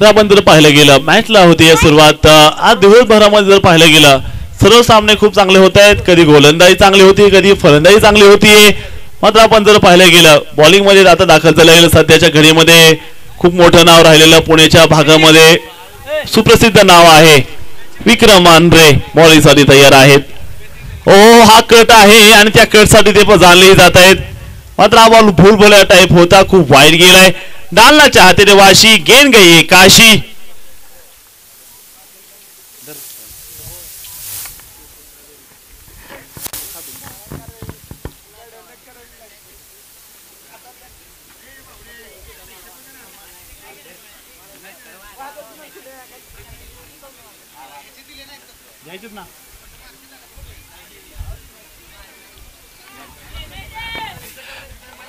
आपण जर पाहिलं गेलं मॅचला होती सुरुवात आज दिवसभरामध्ये जर पाहिलं गेलं सर्व सामने खूप चांगले होत आहेत. कधी गोलंदाजी चांगली होती, कधी फलंदाजी चांगली होती. मात्र आपण जर पाहिलं गेलं बॉलिंग मध्ये आता दाखल झालं गेलं सध्याच्या घडीमध्ये खूप मोठं नाव राहिलेलं पुण्याच्या भागामध्ये सुप्रसिद्ध नाव आहे विक्रम आंध्रे बॉलिंग साठी तयार आहेत. ओ हा कट आहे आणि त्या कट साठी ते जाणले जात आहेत. मात्र हा बॉल भूलभुलैया टाइप होता, खूप वाईट गेलाय. डालना चाहते थे वाशी, गेंद गई है काशी.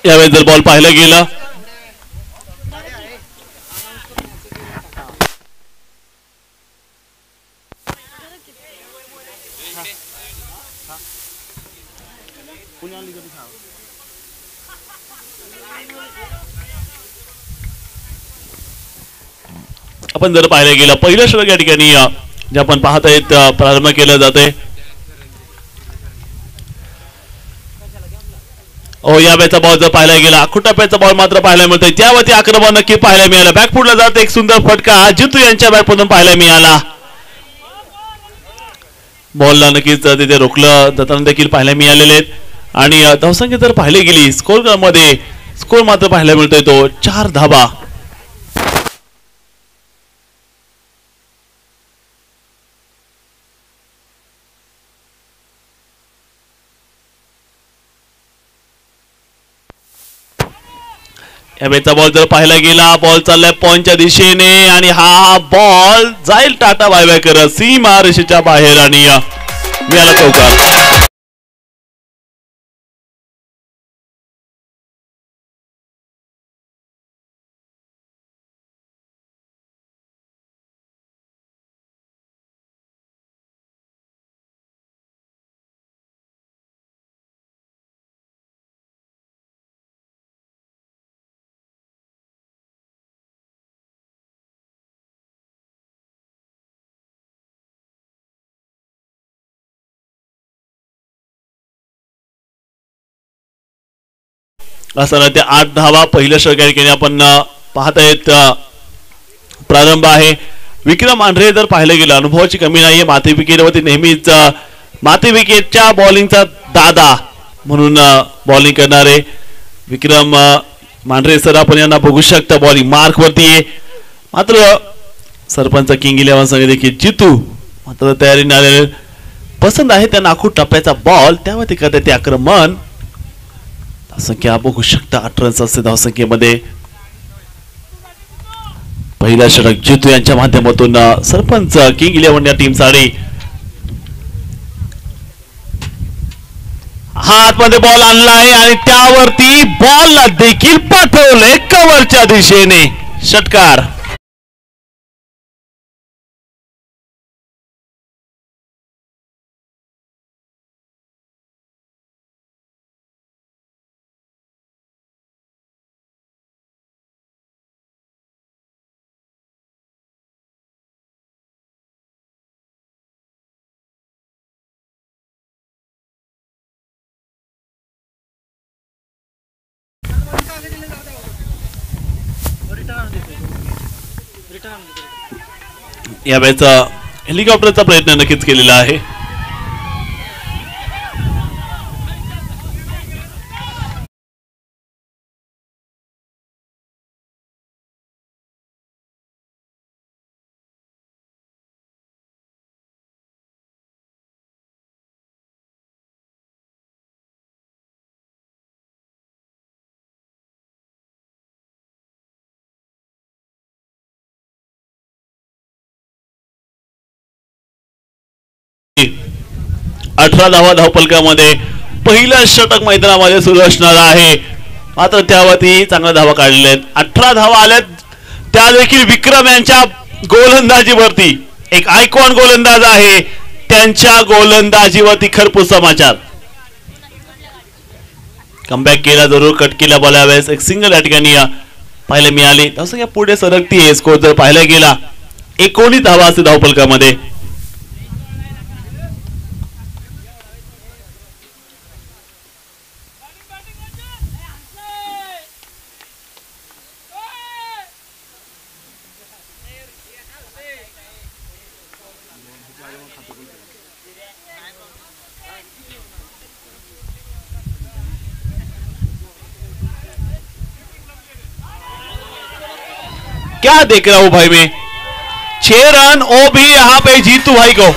यावेळी जर बॉल पाहिलं गेलं आपण जर पाहिलं गेलं पहिलं षटक या ठिकाणी जे आपण पाहत आहेत प्रारंभ केला जाते. ओ या बॅचा बॉल जर पाहायला गेला खुटाप्याचा बॉल मात्र पाहायला मिळतोय. त्यावरती आक्रमण नक्की पाहायला मिळालं. बॅकफुटला जात एक सुंदर फटका जितू यांच्या बॅटमधून पाहायला मिळाला. बॉलला नक्कीच तिथे रोखलं जाताना देखील पाहायला मिळालेले आहेत. आणि धावसंख्या जर पाहिली गेली स्कोर मध्ये स्कोर मात्र पाहायला मिळतोय तो 4 धावा. या बेचा बॉल जर पाहायला गेला बॉल चाललाय पॉइंटच्या दिशेने आणि हा बॉल जाईल टाटा बाय बाय करत सीमा रेषेच्या बाहेर आणि मिळाला चौकार. असं ते 8 धावा पहिल्या षटकाने आपण पाहत आहेत. प्रारंभ आहे विक्रम आंध्रे जर पाहिलं गेलं अनुभवाची कमी नाहीये. माती विकेटवरती नेहमीच माती विकेटच्या बॉलिंगचा दादा म्हणून बॉलिंग करणारे विक्रम मांढरे सर आपण यांना बघू शकता बॉलिंग मार्क वरती आहे. मात्र सरपंच किंग 11 संघ देखील जितू मात्र तयारीने आलेले पसंत आहे त्यांना आखूड टप्प्याचा बॉल त्यावरती करते ते आक्रमण. संख्या बघू शकता 8 रन्स असते धावसंख्येमध्ये. पहिला षटक जितू यांच्या माध्यमातून सरपंच किंग 11 या टीम साठी. हातमध्ये बॉल आणला आहे आणि त्यावरती बॉलला देखील पाठवले कव्हरच्या दिशेने षटकार. या वेळेचा हेलिकॉप्टरचा प्रयत्न नक्कीच केलेला आहे. अठरा धावा धावपलकामध्ये पहिलं षटक मैदानामध्ये सुरू असणार आहे. मात्र त्यावरती चांगल्या धावा काढलेल्या आहेत. 18 धावा आल्यात त्या देखील विक्रम यांच्या गोलंदाजीवरती. एक आयकॉन गोलंदाज आहे त्यांच्या गोलंदाजीवरती खरपूस समाचार. कमबॅक केला जरूर कट केला बॉल यावेळेस एक सिंगल या ठिकाणी पाहायला मिळाली. धावसंख्या पुढे सरकतीये. स्कोर जर पाहायला गेला 19 धावा असते धावफलकामध्ये. क्या देख रहा हूं भाई मैं. 6 रन ओ भी यहां पे जीतू भाई को.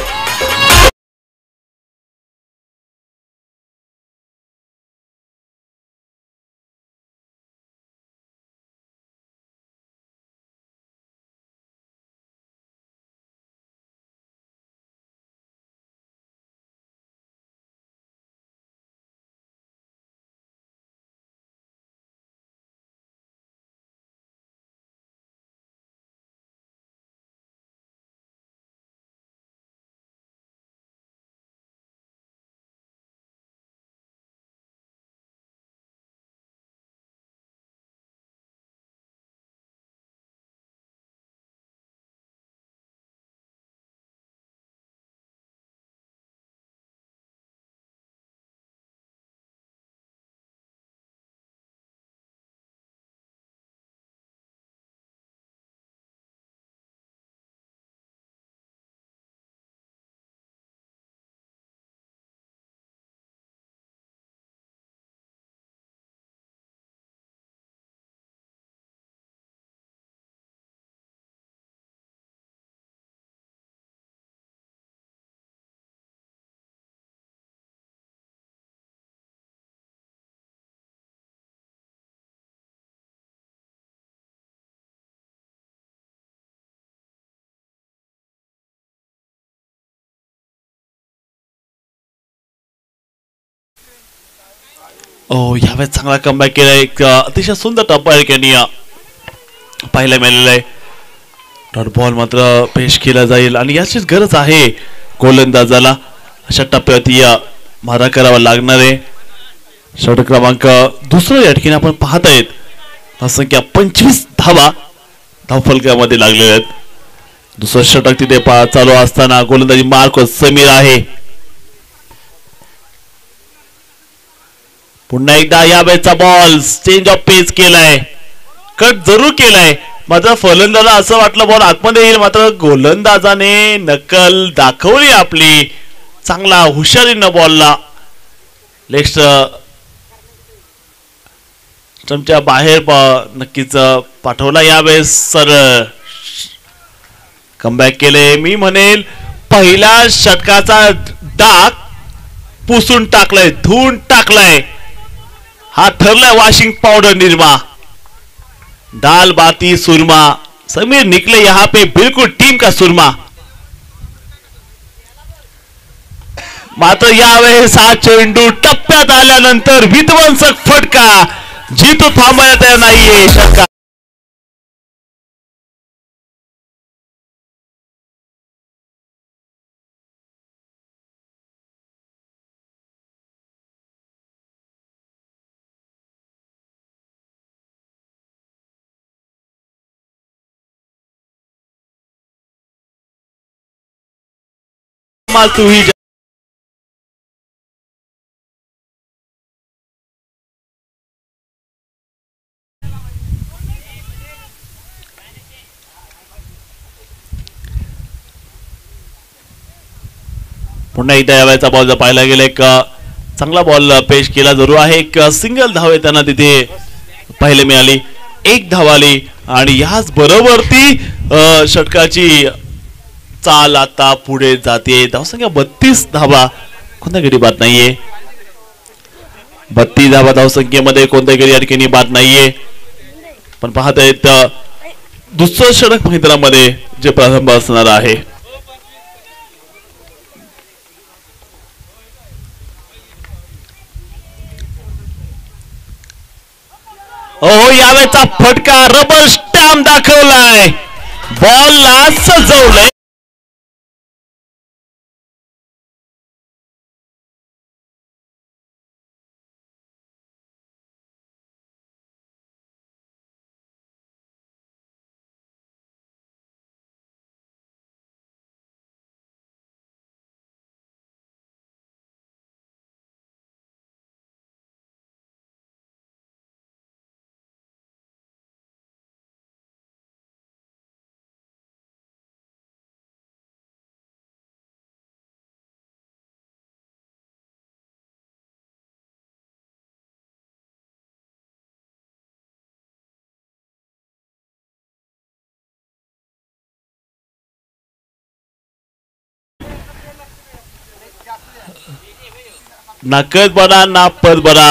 यावेळेस चांगला कमबॅक केला. एक अतिशय सुंदर टप्पा यांनी पाहायला मिळालेला आहे. डॉट बॉल मात्र पेश केला जाईल आणि याचीच गरज आहे गोलंदाजाला. अशा टप्प्यावरती मारा करावा लागणार आहे. षटक क्रमांक दुसरं या ठिकाणी आपण पाहत आहेत. संख्या 25 धावा धावफलकामध्ये लागलेल्या आहेत. दुसरं षटक तिथे चालू असताना गोलंदाजी मार्को समीर आहे. पुन्हा एकदा यावेळेचा बॉल चेंज ऑफ पेस केलाय. कट जरूर केलाय. मात्र फलंदाजाला असं वाटलं बॉल आतमध्ये येईल. मात्र गोलंदाजाने नकल दाखवली आपली. चांगला हुशारीनं बॉलला लेग स्टंपच्या बाहेर नक्कीच पाठवला. यावेळेस सरळ कमबॅक केले. मी म्हणेल पहिल्या षटकाचा डाग पुसून टाकलाय, धुवून टाकलाय. हा ठरलाय वॉशिंग पाउडर निर्मा. दाल बाती सुरमा. समीर निकले यहाँ पे बिल्कुल टीम का सुरमा. मात्र यावेळेस हा चेंडू टप्प्यात आल्यानंतर विध्वंसक फटका. जीतू थांबायला तयार नाहीये. षटकार तू ही पुन्हा एकदा यावेळेचा बॉल जर पाहायला गेला एक चांगला बॉल पेश केला जरूर आहे. एक सिंगल धाव त्यांना तिथे पाहायला मिळाली. एक धाव आली आणि याच बरोबर ती षटकाची चाल आता पुढे जाते. धावसंख्या 32 धावा. कोणत्या गडी बाद नाहीये. 32 धावा धावसंख्येमध्ये कोणत्या गडी या ठिकाणी बाद नाहीये. पण पाहत आहेत दुसरं षटक मैदानामध्ये जे प्रारंभ असणार आहे. यावेळेचा फटका रबर स्टॅम्प दाखवलाय. बॉलला सजवलंय. ना कद बडा ना पद बडा,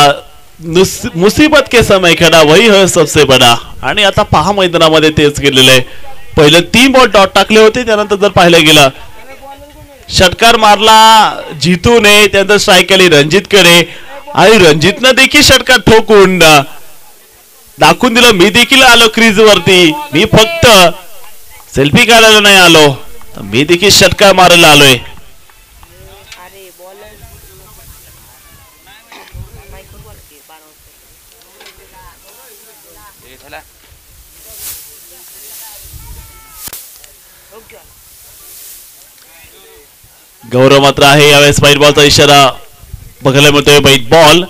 मुसीबत के समय खडा वही है सबसे बडा. आणि आता पहा मैदानामध्ये तेच केलेलं आहे. पहिले 3 बॉल डॉट टाकले होते, त्यानंतर जर पाहिलं गेलं षटकार मारला जितूने, त्यानंतर स्ट्राईक केली रणजितकडे आणि रणजितनं देखील षटकार ठोकून दाखवून दिलं मी देखील आलो क्रीज वरती, मी फक्त सेल्फी काढायला नाही आलो, मी देखील षटकार मारायला आलोय. गौरव मात्र आहे यावेळेस व्हाईट बॉलचा इशारा बघायला मिळतोय. व्हाईट बॉल,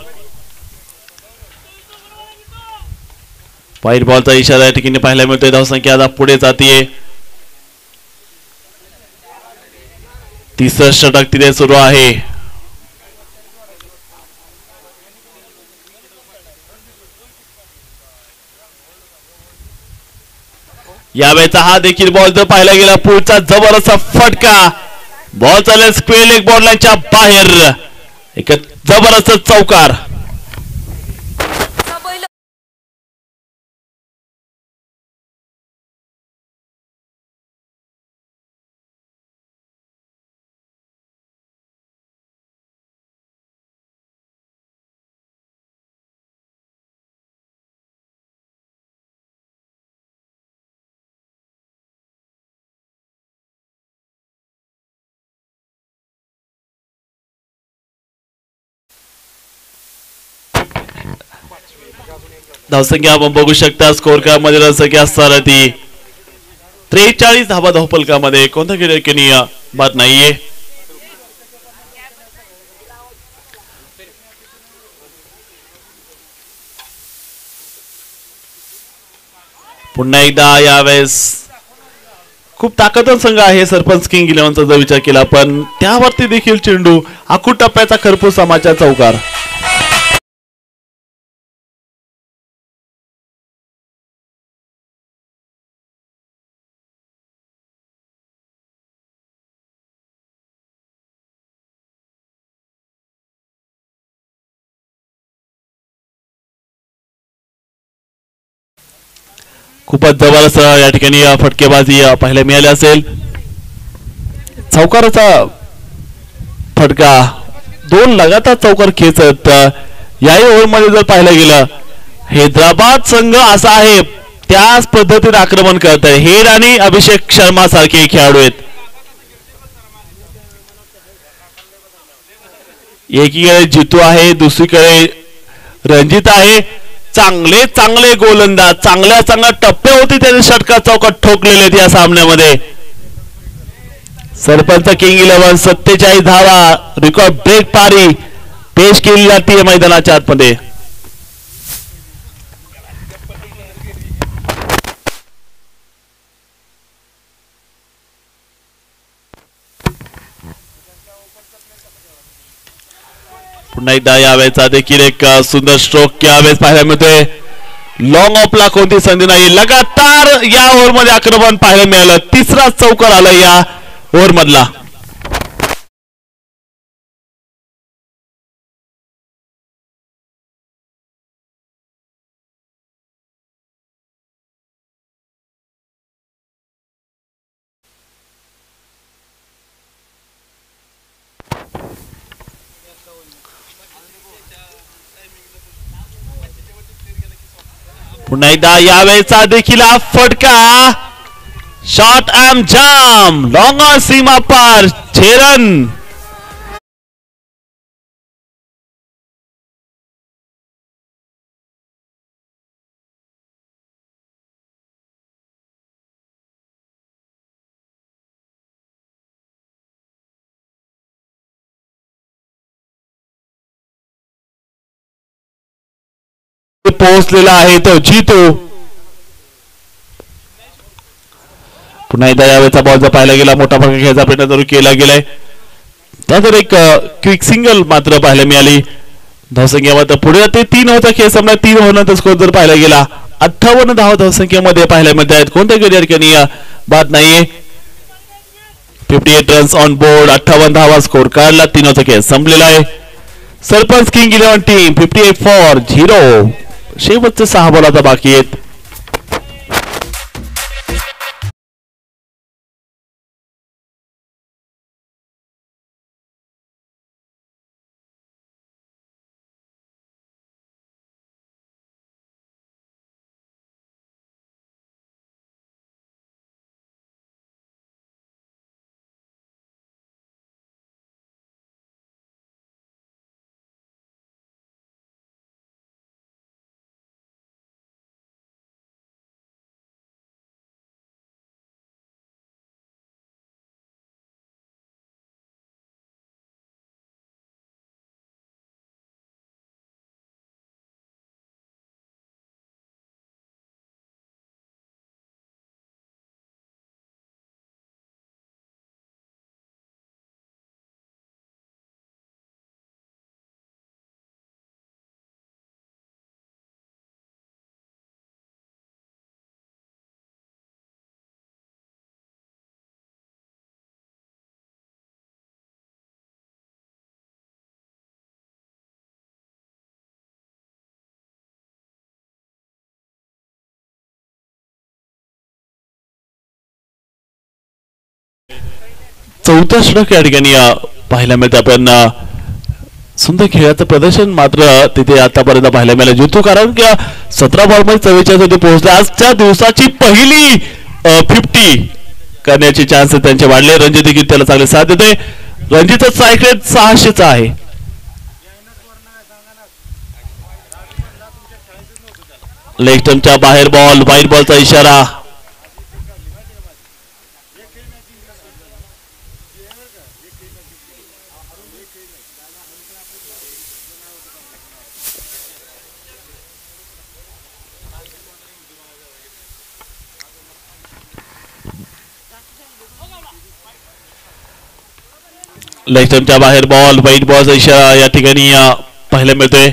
व्हाईट बॉलचा इशारा या ठिकाणी पाहायला मिळतोय. धावसंख्या आता पुढे जातीये. तिसरं षटक तिथे सुरू आहे. यावेळेचा हा देखील बॉल जर पाहायला गेला पुढचा जबरदस्त फटका, बॉल चालेल स्क्वेअर लेग बॉर्डरच्या बाहेर, एक जबरदस्त चौकार. धावसंख्या आपण बघू शकता स्कोर कार्ड मध्ये धावसंख्या असणार ती 43 धावा धावफलकामध्ये कोणत्या केली बात नाहीये. पुन्हा एकदा यावेळेस खूप ताकदवान संघ आहे सरपंच किंग 11चा जर विचार केला, पण त्यावरती देखील चेंडू आखूड टप्प्याचा खरपूस समाचा चौकार. खूपच जबरदस्त या ठिकाणी फटकेबाजी पाहायला मिळाली असेल. चौकाराचा फटका, 2 लगातार चौकार खेचत याही ओव्हरमध्ये जर पाहायला गेलं हैदराबाद संघ असा आहे त्याच पद्धतीने आक्रमण करत आहे. हेड आणि अभिषेक शर्मा सारखे खेळाडू आहेत. एकीकडे जितू आहे, दुसरीकडे रणजित आहे. चांगले चांगले गोलंदाज, चांगल्या चांगल्या टप्प्यावरती त्याने षटकार चौकार ठोकलेले आहेत या सामन्यामध्ये. सरपंच किंग 11 47 धावा रेकॉर्ड ब्रेक पारी पेश केली जाते मैदानाच्या आतमध्ये. पुन्हा एकदा यावेळेचा देखील एक सुंदर स्ट्रोक यावेळेस पाहायला मिळतोय. लॉंग ऑफला कोणती संधी नाही, लगातार या ओव्हर मध्ये आक्रमण पाहायला मिळालं. तिसरा चौकार आला या ओव्हर मधला. पुन्हा एकदा यावेळेचा देखील हा फटका, शॉट एम जाम, लॉंग ऑन सीमा पार, 6 रन. पोहोचलेला आहे तो जितू. पुन्हा एकदा यावेळेचा बॉल जर पाहायला गेला मोठा फटका घ्यायचा प्रयत्न जरूर केला गेलाय. त्यानंतर एक क्विक सिंगल मात्र पाहायला मिळाली. धावसंख्येमध्ये पुढे ते 3 होता खेळ संपला. 3 होण्याचा स्कोर जर पाहायला गेला 58 धावा धावसंख्येमध्ये पाहायला मिळत आहेत. कोणत्या गडी बात नाहीये. 58 रन्स ऑन बोर्ड, 58 धावा स्कोर काढला. 3 होता खेळ संपलेला आहे. Sarpanch king 11 team 58 for 0. शेवटचे 6 बॉल आता बाकी आहेत. चौथा षटक या ठिकाणी पाहायला मिळतं. आपण सुंदर खेळाचं प्रदर्शन मात्र तिथे आतापर्यंत पाहायला मिळालं जितू, कारण की 17 बॉलमध्ये 44 मध्ये पोहोचले. आजच्या दिवसाची पहिली 50 करण्याचे चान्स त्यांचे वाढले. रणजित देखील त्याला चांगले साथ देते. रणजितचं स्ट्राईक रेट 600 आहे. लेग स्टंपच्या बाहेर बॉल, वाईट बॉलचा इशारा. लेग स्टंपच्या बाहेर बॉल, वाईट बॉलचा इशारा या ठिकाणी पाहायला मिळतोय.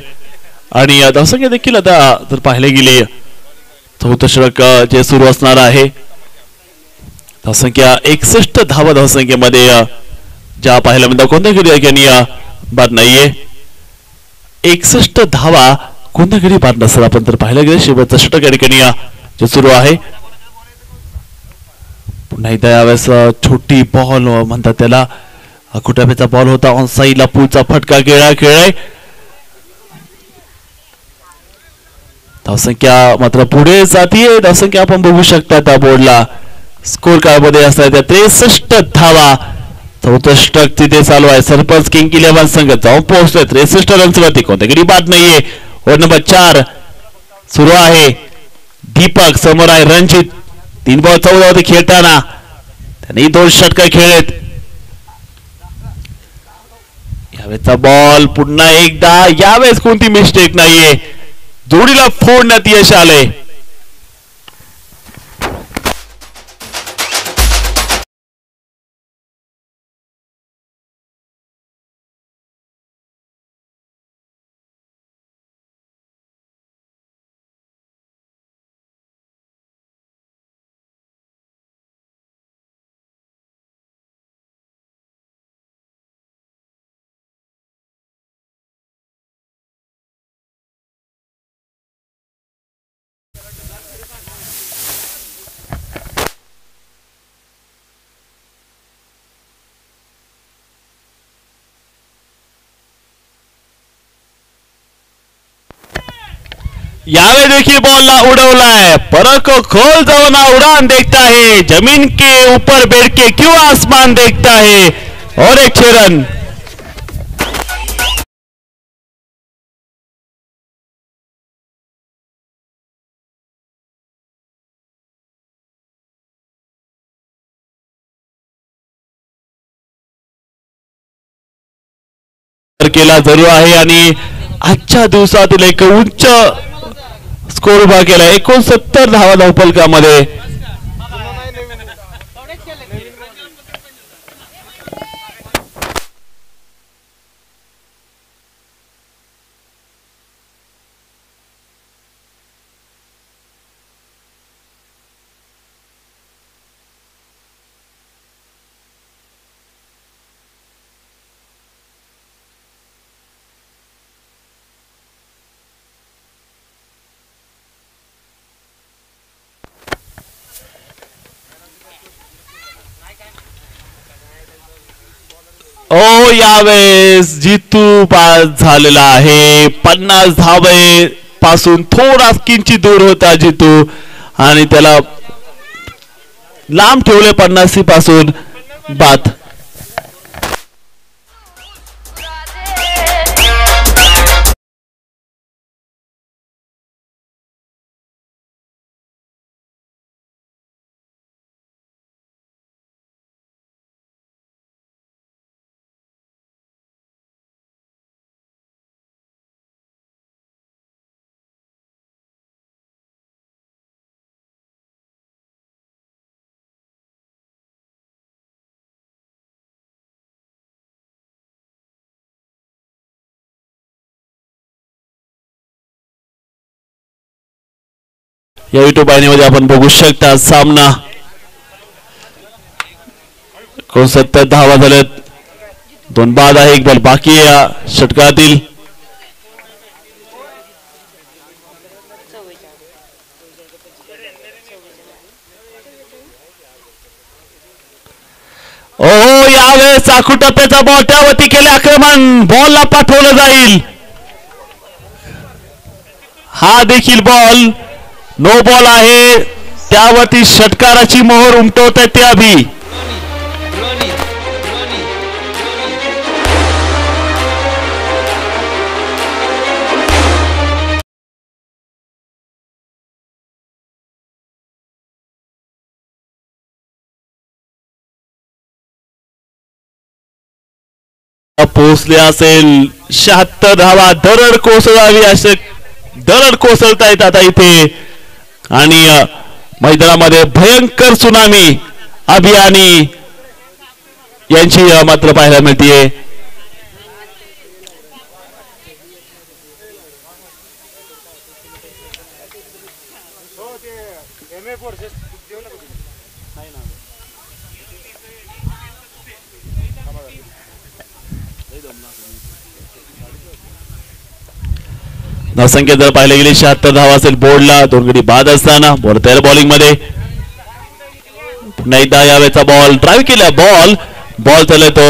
आणि धावसंख्या देखील आता जर पाहिले गेले चौथं षटक जे सुरू असणार आहे, धावसंख्या 61 धावा धावसंख्येमध्ये ज्या पाहायला मिळतात. कोणत्या या ठिकाणी बाद नाहीये. 61 धावा कोणत्या घडी बाद नसतात. आपण जर पाहायला गेले शेवटचं षटक या ठिकाणी जे सुरू आहे. पुन्हा एकदा यावेळेस छोटी बॉल म्हणतात त्याला, कुटाब्याचा बॉल होता. ऑन साईडला पुलचा फटका खेळाय. धावसंख्या मात्र पुढे जातीये. धावसंख्या आपण बघू शकता त्या बोर्डला स्कोर कार्ड मध्ये असतात त्या 63 धावा. चौथं षटक तिथे चालू आहे. सरपंच किंग 11 संघ जाऊन पोहोचले 63 रन्स वरती. कोणत्या घडी बाद नाहीये. ओव्हर नंबर 4 सुरू आहे. दीपक समोर आहे. रणजित 3 बॉल 14 वरती खेळताना त्यांनी 2 षटक खेळलेत. यावेळेचा बॉल पुन्हा एकदा, यावेळेस कोणती मिस्टेक नाहीये. जोडीला फोडण्यात यश आले. यावेळी देखिए बॉलला उड़वलाय. परक खोल जवना उड़ान देखता है. जमीन के ऊपर बैठ के क्यों आसमान देखता है. और एक 6 रन. केला जरूर आहे आणि आजच्या दिवसातील एक उच्च स्कोर उभा केला. 69 धावा धावफलकामध्ये. यावेळेस जितू बाद झालेला आहे. 50 धावे पासून थोडा किंचित दूर होता जितू आणि त्याला लांब ठेवले 50 पासून बाद. या युट्यूब वाहिनीमध्ये आपण बघू शकता सामना 69 धावा झाल्यात. 2 बाद आहे, 1 बॉल बाकी आहे या षटकातील. ओहो यावेळेस चाकू टप्प्याचा बॉल त्यावरती केले आक्रमण. बॉलला पाठवलं जाईल. हा देखील बॉल नो बॉल आहे. त्यावरती षटकाराची मोहर उमटवत आहे ते अभि. पोहोचले असेल 76 धावा. दरड कोसळावी असे दरड कोसळतायत आता इथे आणि मैदानामध्ये भयंकर सुनामी अभियानी यांची मात्र पाहायला मिळते. धावसंख्या जर पाहायला गेली 76 धावा असेल बोर्डला. 2 गडी बाद असताना बॉल तयार बॉलिंग मध्ये. पुन्हा एकदा यावेळेचा बॉल ड्राईव्ह केला. बॉल चालय तो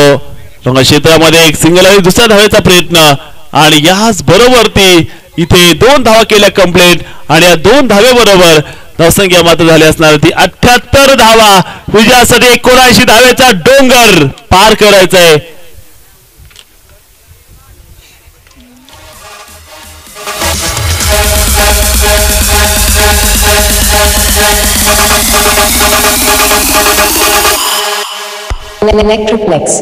रंग क्षेत्रामध्ये. एक सिंगल आणि दुसऱ्या धावेचा प्रयत्न आणि याच बरोबरती इथे 2 धावा केल्या कंप्लीट आणि या 2 धावेबरोबर धावसंख्या मात्र झाली असणार ती 78 धावा. विजयासाठी 79 धावेचा डोंगर पार करायचा आहे. Electroplex.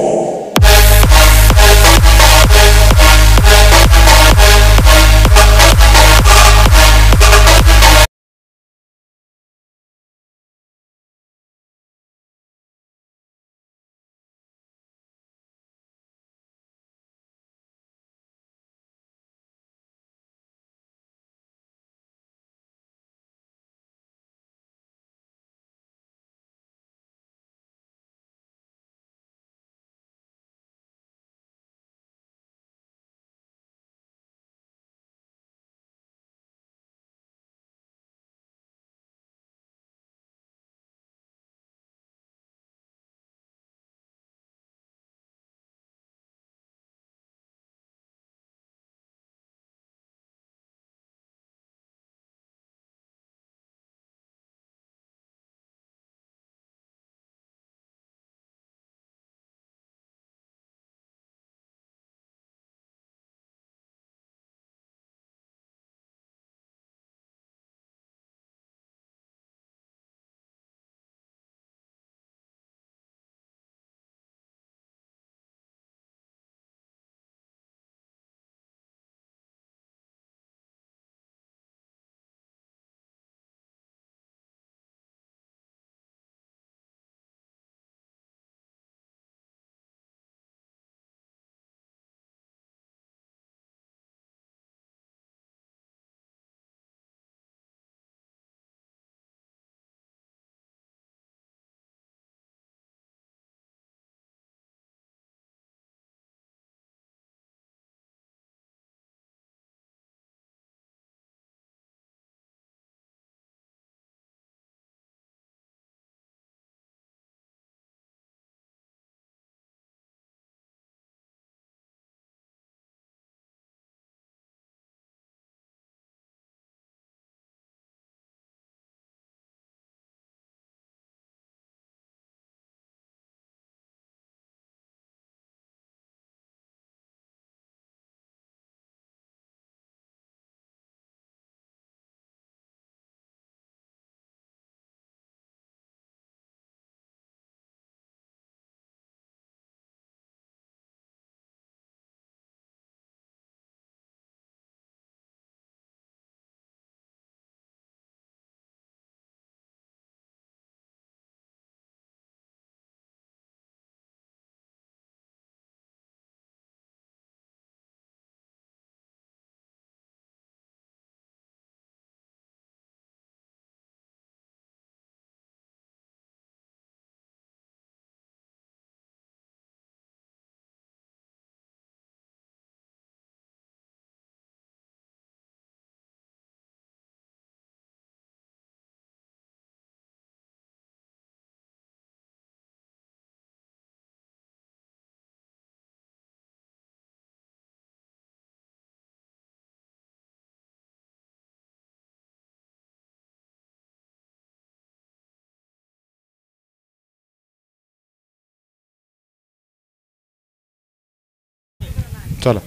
चला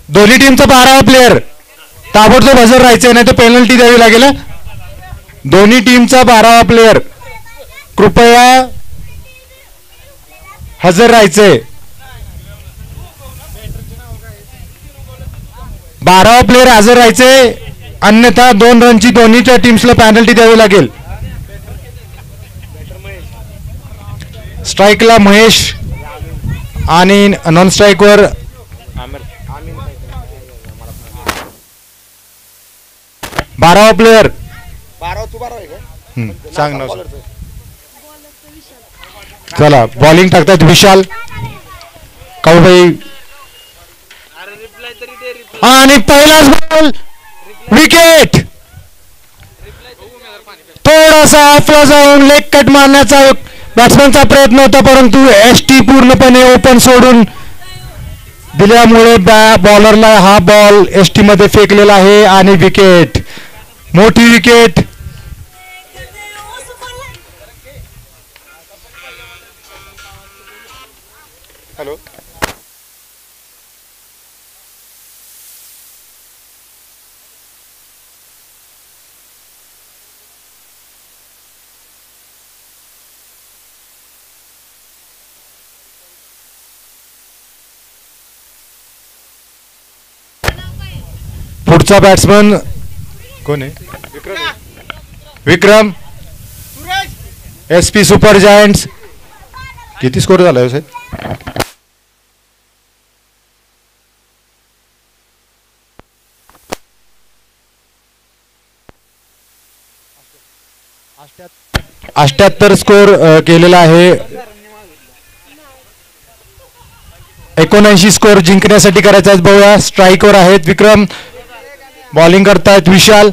दोन्ही टीमचा 12वा प्लेयर ताबडतोब हजर राहायचंय, नाही तर पेनल्टी द्यावी लागेल. दोन्ही टीमचा 12वा प्लेयर कृपया हजर राहायचंय. 12वा प्लेयर हजर राहायचंय, अन्यथा 2 रनची दोन्हीच्या टीम्सला पेनल्टी द्यावी लागेल. स्ट्राईकला महेश आणि नॉन स्ट्राईकवर बारावा प्लेयर. सांग ना. चला बॉलिंग टाकतात विशाल काऊबाई आणि पहिलाच बॉल विकेट. थोडासा ऑफला जाऊन लेग कट मारण्याचा बॅट्समॅनचा प्रयत्न होता, परंतु एसटी पूर्णपणे ओपन सोडून दिल्यामुळे बॉलरला हा बॉल एसटी मध्ये फेकलेला आहे आणि विकेट. मोठी विकेट. हॅलो पुढचा बॅट्समन कोण आहे? विक्रम एसपी सुपर जायंट्स. किती स्कोर झाला आहे साहेब? अष्ट्याहत्तर स्कोर केलेला आहे. 79 स्कोर जिंकण्यासाठी करायचा आहे. बघूया स्ट्राईकवर आहेत विक्रम, बॉलिंग करतायत विशाल.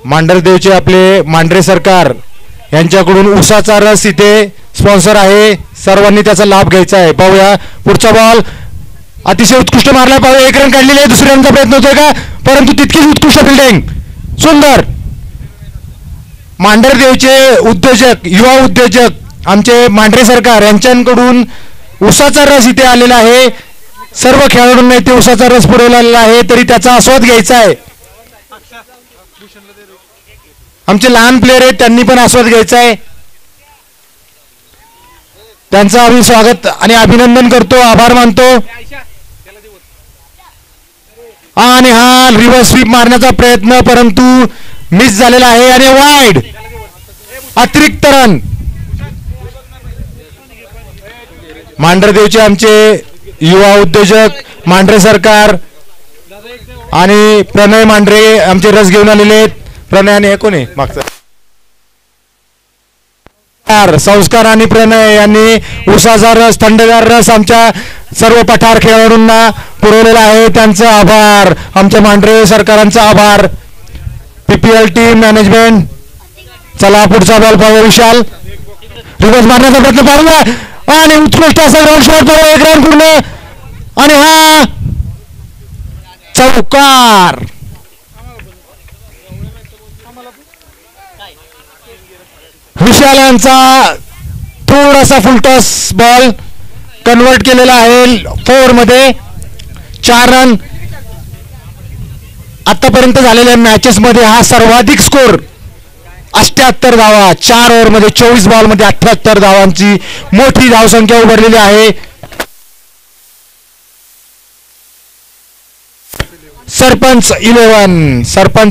मांढरदेवचे आपले मांढरे सरकार यांच्याकडून उसाचा रस इथे स्पॉन्सर आहे, सर्वांनी त्याचा लाभ घ्यायचा आहे. पाहूया पुढचा बॉल अतिशय उत्कृष्ट मारला. पाहूया 1 रन काढलेले आहे. दुसऱ्यांचा प्रयत्न होतोय का, परंतु तितकीच उत्कृष्ट फिल्डिंग. सुंदर. मांढरदेवचे उद्योजक, युवा उद्योजक आमचे मांढरे सरकार यांच्याकडून उसाचा रस इथे आलेला आहे. सर्व खेळाडूंना इथे उसाचा रस पुरवलेला आहे, तरी त्याचा आस्वाद घ्यायचा आहे. आमचे लहान प्लेयर आहेत, त्यांनी पण आस्वाद घ्यायचा आहे. त्यांचं आम्ही स्वागत आणि अभिनंदन करतो, आभार मानतो. आणि हा रिव्हर्स स्वीप मारण्याचा प्रयत्न, परंतु मिस झालेला आहे आणि वाईड. अतिरिक्त रन. मांढरदेवचे आमचे युवा उद्योजक मांढरे सरकार आणि प्रणय मांढरे आमचे रस घेऊन आलेले आहेत. प्रणय आणि हे कोणी मागचं संस्कार आणि प्रणय यांनी उसाचा रस, थंडगार रस आमच्या सर्व पठार खेळाडूंना पुरवलेला आहे. त्यांचा आभार, आमच्या मांढरे सरकारांचा आभार. PPL team management. चला पुढचा बॉल पाहूया विशाल. रिव्हर्स मारण्याचा प्रयत्न पाहूया आणि उत्कृष्ट असा ग्राउंड शॉट पाहूया. 1 रन पूर्ण आणि हा चौकार. विशाल यांचा थोडासा फुलटॉस बॉल कन्वर्ट केलेला आहे 4 मध्ये. 4 रन. आतापर्यंत झालेल्या मॅचेस मध्ये हा सर्वाधिक स्कोर. 78 धावा 4 ओव्हर मध्ये, 24 बॉल मध्ये 78 धावांची मोठी धावसंख्या उभारलेली आहे. सरपंच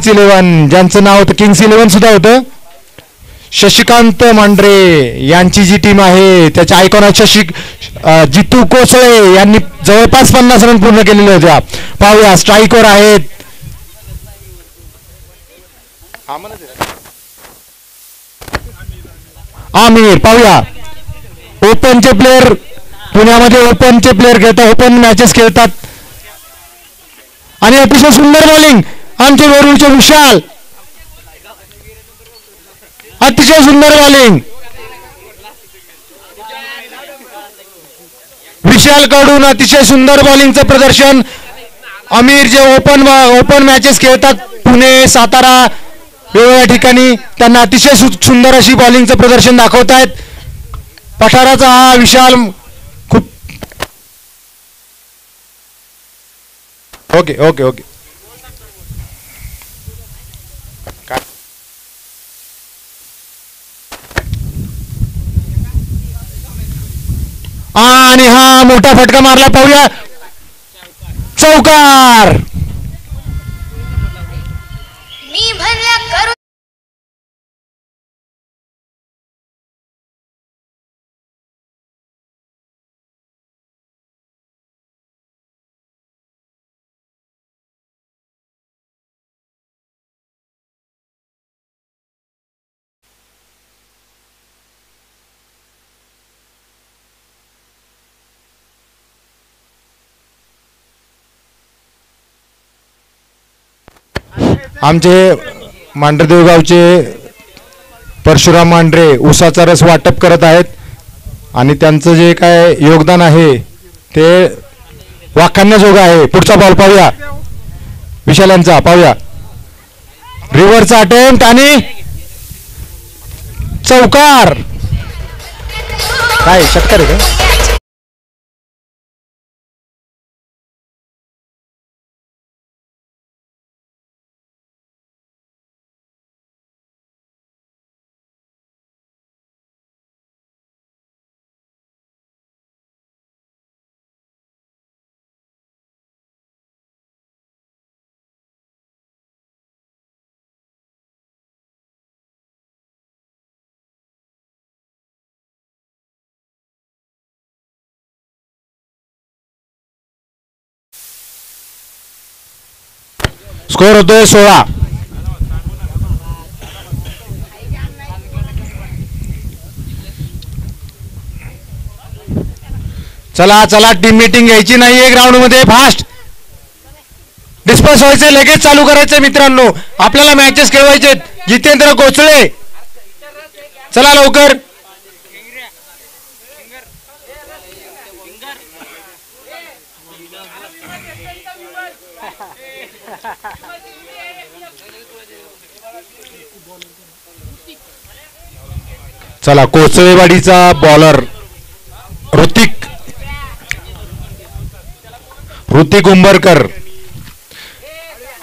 11 ज्यांचं नाव होतं किंग्स 11 सुद्धा होतं. शशिकांत मांढरे यांची जी टीम आहे त्याच्या आयकॉन जितू कोसळे यांनी जवळपास 50 रन पूर्ण केलेले होत्या. पाहूया स्ट्राईकवर आहेत आमिर. पाहूया ओपनचे प्लेयर, पुण्यामध्ये ओपनचे प्लेयर खेळतात, ओपन मॅचेस खेळतात आणि अतिशय सुंदर बॉलिंग आमचे वेरूळचे विशाल. अतिशय सुंदर बॉलिंग विशाल कडून, अतिशय सुंदर बॉलिंगचं प्रदर्शन. आमिर जे ओपन मॅचेस खेळतात पुणे सातारा वेगवेगळ्या ठिकाणी त्यांना अतिशय सुंदर अशी बॉलिंगचं प्रदर्शन दाखवतायत. पठाराचा हा विशाल खूप ओके ओके ओके आणि हा मोठा फटका मारला पाहूया. चौकार. मी भरल्या करू आमचे मांढरदेव गावचे परशुराम मांढरे ऊसाचा रस वाटप करत आहेत आणि त्यांचं जे काय योगदान आहे ते वाखाणण्याजोगं आहे. पुढचा बॉल पाहूया विशाल यांचा. पाहूया रिव्हरचा अटेम्प्ट आणि चौकार. काय षटकार आहे का? स्कोर होतोय 16. चला चला टीम मीटिंग घ्यायची नाहीये ग्राउंड मध्ये. फास्ट डिस्पर्स व्हायचं लगेच चालू करायचं मित्रांनो. आपल्याला मॅचेस खेळवायचे. जितेंद्र कोचळे चला लवकर. चला कोचळेवाडीचा बॉलर ऋतिक उंबरकर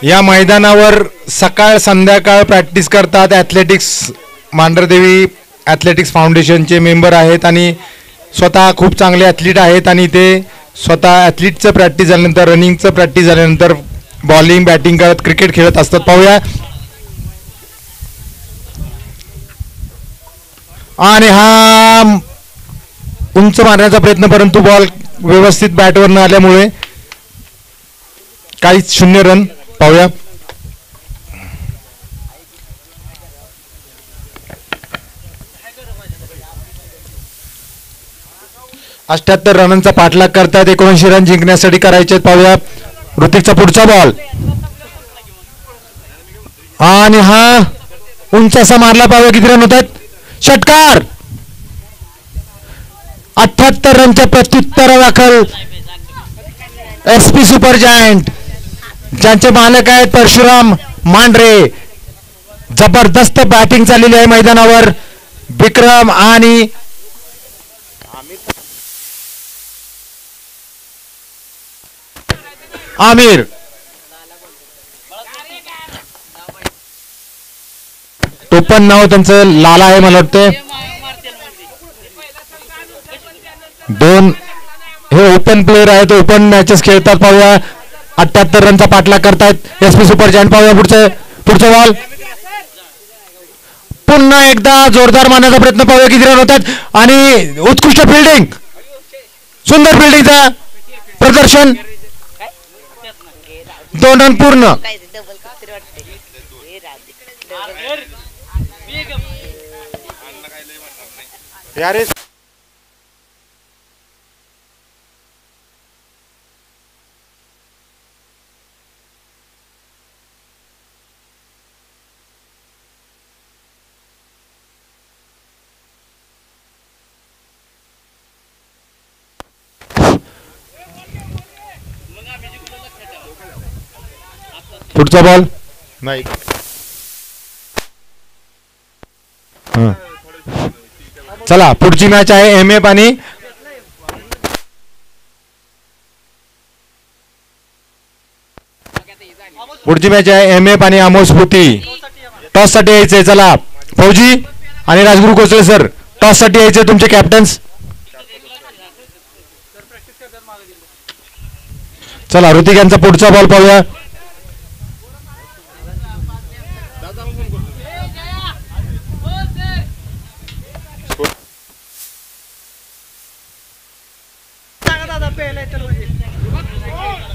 या मैदानावर सकाळ संध्याकाळ प्रॅक्टिस करतात. ॲथलेटिक्स मांढरदेवी ॲथलेटिक्स फाउंडेशनचे मेंबर आहेत आणि स्वतः खूप चांगले ॲथलीट आहेत आणि ते स्वतः ॲथलीटचं प्रॅक्टिस झाल्यानंतर रनिंगचं प्रॅक्टिस झाल्यानंतर बॉलिंग बॅटिंग करत क्रिकेट खेळत असतात. पाहूया आणि हा उंच मारण्याचा प्रयत्न परंतु बॉल व्यवस्थित बॅटवर न आल्यामुळे काहीच 0 रन. पाहूया 78 रनांचा पाठलाग करतात. 79 रन जिंकण्यासाठी करायचे. पाहूया ऋतिकचा पुढचा बॉल आणि हा उंच असा मारला. पाहूया किती रन होतात. षटकार. 78 रनच्या प्रत्युत्तरादाखल SP सुपर जायंट ज्यांचे मालक आहेत परशुराम मांढरे. जबरदस्त बॅटिंग चाललेली आहे मैदानावर. विक्रम आणि आमिर. टोपण नाव त्यांचं लाला आहे मला वाटतं. 2 हे ओपन प्लेअर आहेत. ओपन मॅचेस खेळतात. पाहूया 78 रनचा पाठलाग करतायत SP सुपर जायंट. पाहूया पुढचा बॉल. पुन्हा एकदा जोरदार मारण्याचा प्रयत्न. पाहूया किती रन होतात आणि उत्कृष्ट फिल्डिंग. सुंदर फिल्डिंगचा प्रदर्शन. 2 रन पूर्ण. यारे पुढचा बॉल नाही. चला पुढची मॅच आहे MF आणि पुढची मॅच आहे MF आणि अमोल स्फूर्ती. टॉस साठी यायचंय. चला फौजी आणि राजगुरू कोसळे सर टॉस साठी यायचे तुमचे कॅप्टन्स. चला ऋतिक यांचा पुढचा बॉल पाहूया.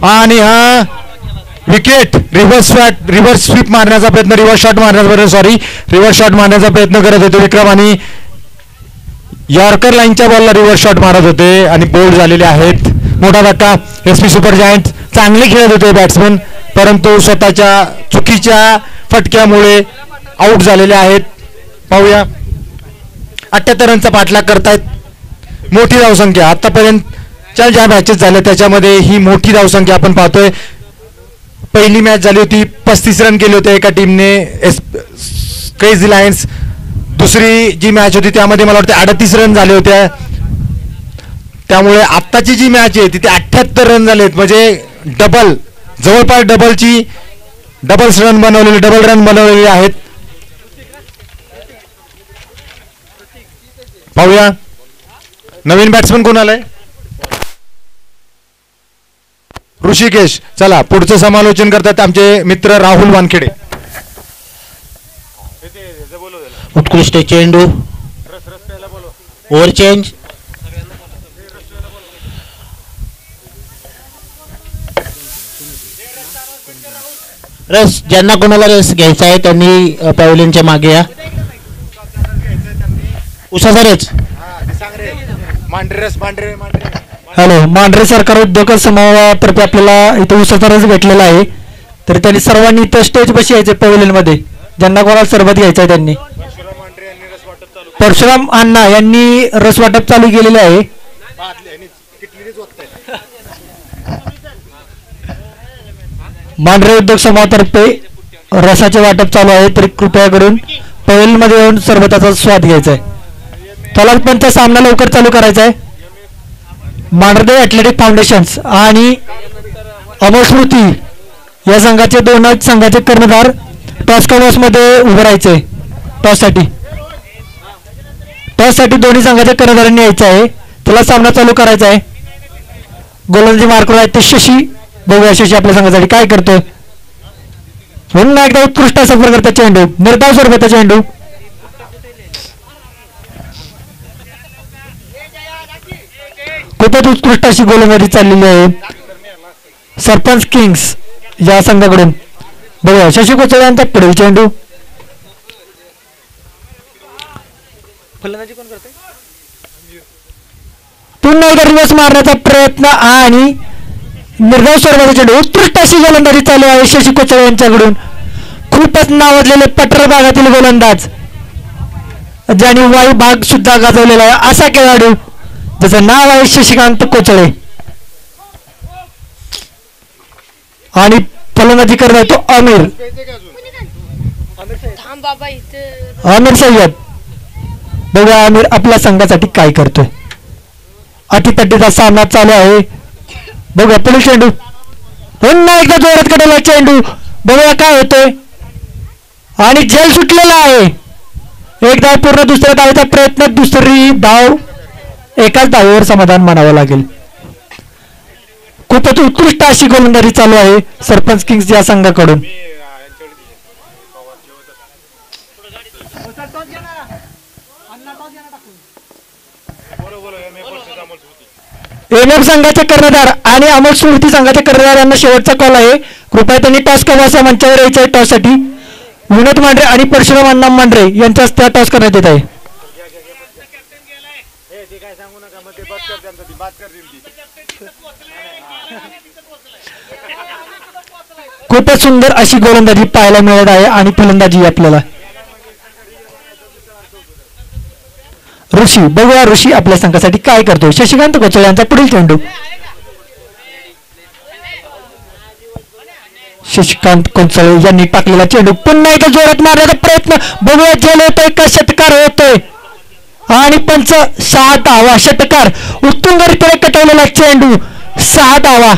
आणि हा विकेट रिव्हर्स स्वीप मारण्याचा प्रयत्न, रिव्हर्स शॉट मारण्याचा प्रयत्न करत होते विक्रम आणि यॉर्कर लाईनच्या बॉलला रिव्हर्स शॉट मारत होते आणि बोल्ड झालेले आहेत. मोठा धक्का. SP सुपर जायंट चांगले खेळत होते बॅट्समन, परंतु स्वतःच्या चुकीच्या फटक्यामुळे आउट झालेले आहेत. पाहूया 78 रनचा पाठलाग करतायत. मोठी धावसंख्या आतापर्यंतच्या ज्या मॅचेस झाल्या त्याच्यामध्ये ही मोठी धावसंख्या आपण पाहतोय. पहिली मॅच झाली होती 35 रन केले होते एका टीमने क्रेझी लायन्स. दुसरी जी मॅच होती त्यामध्ये मला वाटतं 38 रन झाले होते. त्यामुळे आत्ताची जी मॅच आहे तिथे 78 रन झालेत, म्हणजे डबल, जवळपास डबल रन बनवलेले आहेत. पाहूया नवीन बॅट्समन कोण आलाय. ऋषिकेश. चला पुढचं समालोचन करतात आमचे मित्र राहुल वानखेडे. उत्कृष्ट चेंडू, ओव्हर चेंज, रस. ज्यांना कोणाला रस घ्यायचा आहे त्यांनी पॅव्हलियनच्या मागे या. उसासारेच हॅलो. मांढरे सरकार उद्योग समूहातर्फे आपल्याला इथे उसाचा रस भेटलेला आहे, तर त्यांनी सर्वांनी इथं स्टेज बशी यायचे पॅव्हलियन मध्ये. ज्यांना कोणाला सरबत घ्यायचं आहे त्यांनी. परशुराम अण्णा यांनी रस वाटप चालू केलेले आहे. मांढरे उद्योग समूहातर्फे रसाचे वाटप चालू आहे, तरी कृपया करून पॅव्हलियन मध्ये येऊन सरबताचा स्वाद घ्यायचा आहे. तलाटपंचा सामना लवकर चालू करायचा आहे. मांढरदेव ॲथलेटिक फाउंडेशन्स आणि अमोल स्मृती या संघाचे दोनच संघाचे कर्णधार टॉस कव्हर्स मध्ये उभे राहायचे. टॉससाठी दोन्ही संघाच्या कर्णधारांनी यायचं आहे. त्याला सामना चालू करायचा आहे. गोलंदाजी मार्कवर आहे ते शशी. बघूया शशी आपल्या संघासाठी काय करतोय. पुन्हा एकदा उत्कृष्ट सफर करता चेंडू, निर्धाव स्वरूपाचा चेंडू. खूपच उत्कृष्ट अशी गोलंदाजी चाललेली आहे सरपंच किंग्स या संघाकडून. बघूया शशी कोचळे यांचा पुढील चेंडू. पुन्हा एकदा रिव्हर्स मारण्याचा प्रयत्न आणि निर्धाव स्वरूपाचा चेंडू. उत्कृष्ट अशी गोलंदाजी चालू आहे शशी कोचळे यांच्याकडून. खूपच नावाजलेले पठार भागातील गोलंदाज, ज्यांनी वायू भाग सुद्धा गाजवलेला आहे असा खेळाडू ज्याचं नाव आहे शशिकांत कोचळे. आणि फलंदाजी करत तो आमिर सय्यद. बघा आमिर आपल्या संघासाठी काय करतोय. अटीतटीचा सामना चालू आहे. बघा पुढील चेंडू. पुन्हा एकदा जोरात काढलेला चेंडू. बघूया काय होतोय. आणि झेल सुटलेला आहे. एक धाव पूर्ण, दुसऱ्या धावेचा प्रयत्न, दुसरी धाव एकाच धावेवर समाधान मानावं लागेल. खूपच उत्कृष्ट अशी गोलंदाजी चालू आहे सरपंच किंग्स या संघाकडून. MF संघाचे कर्णधार आणि अमोल स्मृती संघाचे कर्णधार यांना शेवटचा कॉल आहे. कृपया त्यांनी टॉस कव्हर्स मंचावर यायचं आहे. टॉस साठी विनोद मांढरे आणि परशुराम अण्णा मांढरे यांच्या हस्ते टॉस करण्यात येत आहे. खूपच सुंदर अशी गोलंदाजी पाहायला मिळत आहे आणि फलंदाजी आपल्याला. ऋषी. बघूया ऋषी आपल्या संघासाठी काय करतोय. शशिकांत कोचळे यांचा पुढील चेंडू. शशिकांत कोंचळे यांनी टाकलेला चेंडू पुन्हा एकदा जोरात मारण्याचा प्रयत्न, बघूया झेल होतोय का षटकार होतोय. आणि पंच 6 धावा, षटकार उत्तुंगरित्या कटवलेला चेंडू 6 धावा.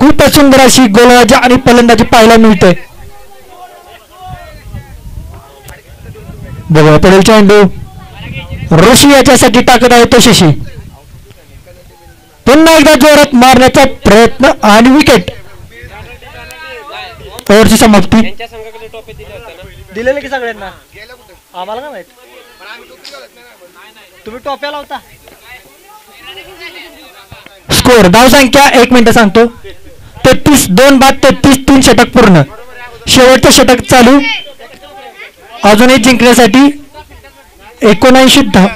खूप सुंदर अशी गोलंदाजी आणि फलंदाजी पाहायला मिळते. बघा पुढील चेंडू ऋषी याच्यासाठी टाकत आहे तो शशी. पुन्हा एकदा जोरात मारण्याचा प्रयत्न आणि विकेट. ओव्हरची समाप्ती. दिलेले की सगळ्यांना, आम्हाला काय माहित, तुम्ही टोप्या लावता. स्कोर धाव संख्या 1 मिनिट सांगतो. 33 2 बाद 33 3 षटक पूर्ण. शेवटचं षटक चालू. अजूनही जिंकण्यासाठी 79 धाव.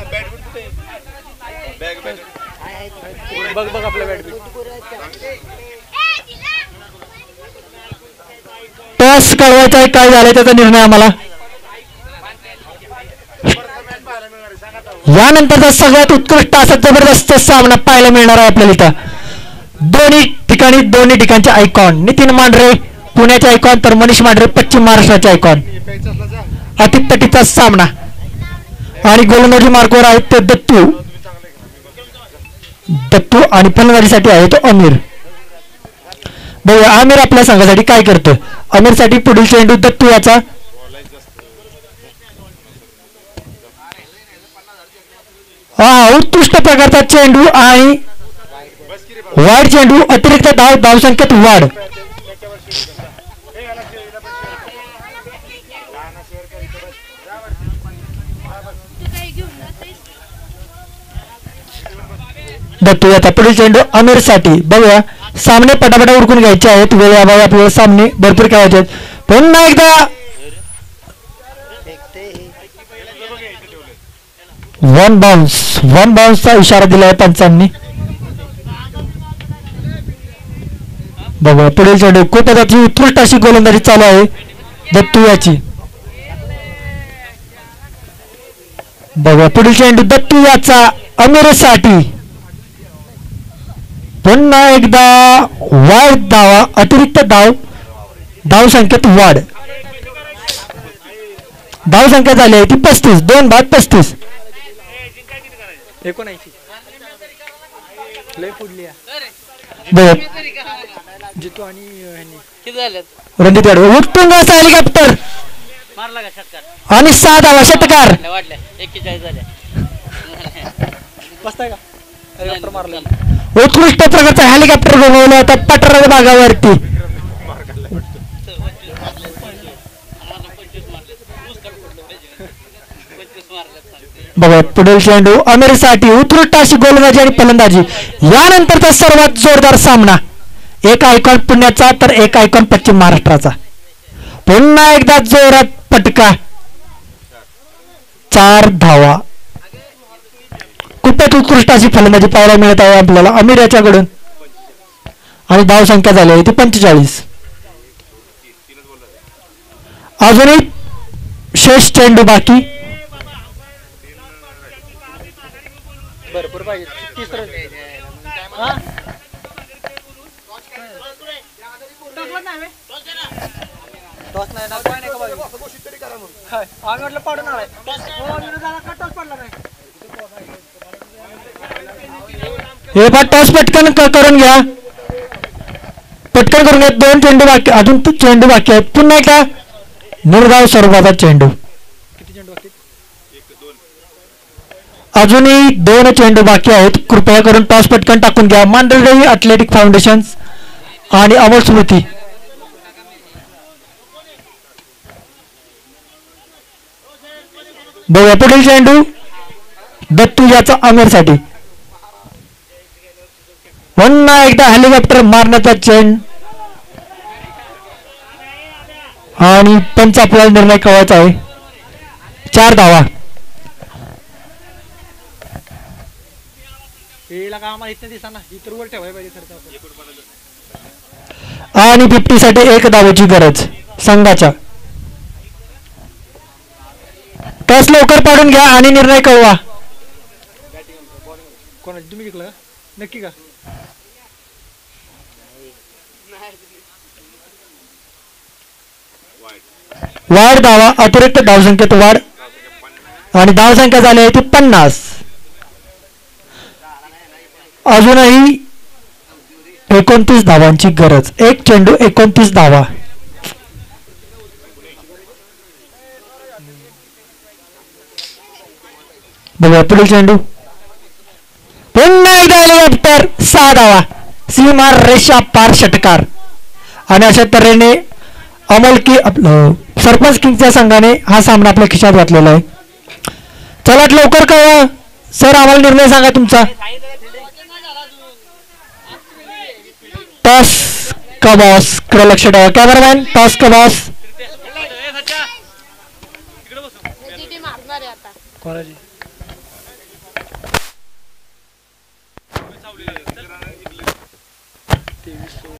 बघ बघ आपल्या बॅट. टॉस कळवायचा आहे, काय झालं त्याचा निर्णय आम्हाला. यानंतरचा सगळ्यात उत्कृष्ट असा जबरदस्त सामना पाहायला मिळणार आहे आपल्याला इथं. दोन्ही ठिकाणचे आयकॉन. नितीन मांढरे पुण्याचे आयकॉन तर मनीष मांढरे पश्चिम महाराष्ट्राचे आयकॉन. अतितटीचा सामना आणि गोलंदाजी मार्कवर आहेत ते दत्तू आणि फलंदाजीसाठी आहे तो अमीर. बघूया आमिर आपल्या संघासाठी काय करतो. अमीर साठी पुढील चेंडू दत्तू याचा. उत्कृष्ट प्रकारचा चेंडू आणि वाईड चेंडू. अतिरिक्त धाव संख्येत वाढ. दत्तू याचा पुढील चेंडू अमीर साठी. बघूया सामने पटापटा उरकून घ्यायचे आहेत, वेळेअभावी आपल्याला सामने भरपूर खेळायचे आहेत. पुन्हा एकदा वन बाउन्सचा इशारा दिलाय पंचांनी. बघा पुढील चेंडू खूप उत्कृष्ट अशी गोलंदाजी चालू आहे दत्तू याची. बघा पुढील चेंडू दत्तू याचा अमीर साठी. पुन्हा एकदा वाढ धावा, अतिरिक्त धाव संख्येत वाढ. धाव संख्या झाली आहे ती 35 2 बाद 35. 79 लय फुडली जितू आणि रणजित यादव. उत्तुंग असा हेलिकॉप्टर आणि 6 धावा, षटकार. बसताय का हेलिकॉप्टर मारलं. उत्कृष्ट प्रकारचा हेलिकॉप्टर बनवला होता पठाराच्या भागावरती. बघा पुढील चेंडू अमीर साठी. उत्कृष्ट अशी गोलंदाजी आणि फलंदाजी. यानंतरचा सर्वात जोरदार सामना. एक आयकॉन पुण्याचा तर एक आयकॉन पश्चिम महाराष्ट्राचा. पुन्हा एकदा जोरात पटका. 4 धावा. खूपच उत्कृष्ट अशी फलंदाजी पाहायला मिळत आहे आपल्याला अमीर याच्याकडून. आणि धाव संख्या झाली आहे ती 45. अजूनही शेष चेंडू बाकी. भरपूर पाहिजे. 30 रन. टॉस नाही ना, काय नाही का बाजू घोषित तरी करा म्हणून. काय आम्ही म्हटलं पाडून आलाय. हो विरोधाला का टॉस पडला नाही. हे पण टॉस पटकन करून घ्या. पटकन करून घ्या. 2 चेंडू बाकी, अजून चेंडू बाकी आहेत. पुन्हा एकदा निर्धाव स्वरूपाचा चेंडू. किती चेंडू बाकी. अजूनही 2 चेंडू बाकी आहेत. कृपया करून टॉस पटकन टाकून घ्या. मांडरदेवी अथलेटिक फाउंडेशन आणि अमोल स्मृती. बघा पुढील चेंडू दत्तू याचा अमीर साठी. पुन्हा एकदा हेलिकॉप्टर मारण्याचा चेंड आणि पंच आपल्याला निर्णय कळवायचा आहे. 4 धावा. हेला का आम्हाला इथं दिसना, इतर वर ठेवाय पाहिजे खर्च. आणि 50 साठी 1 धावेची गरज संघाच्या. टॉस लवकर पाडून घ्या आणि निर्णय कळवा. कोणाची तुम्ही जिंकलं नक्की का. वाढ धावा अतिरिक्त धावसंख्येत वाढ आणि धावसंख्या झाली आहे ती 50. अजूनही 29 धावांची गरज. एक चेंडू 29 धावा. बघूया पुढील चेंडू. पुन्हा एकदा हेलिकॉप्टर 6 धावा. सीमा रेषा पार षटकार. आणि अशा तऱ्हेने अमोल की आपलं सरपंच किंगच्या संघाने हा सामना आपल्या खिशात घातलेला आहे. चला लवकर कळवा सर, आम्हाला निर्णय सांगा तुमचा. टॉस का बॉस कडे लक्ष ठेवा. कॅमेरामॅन टॉस का बॉस. कोणाची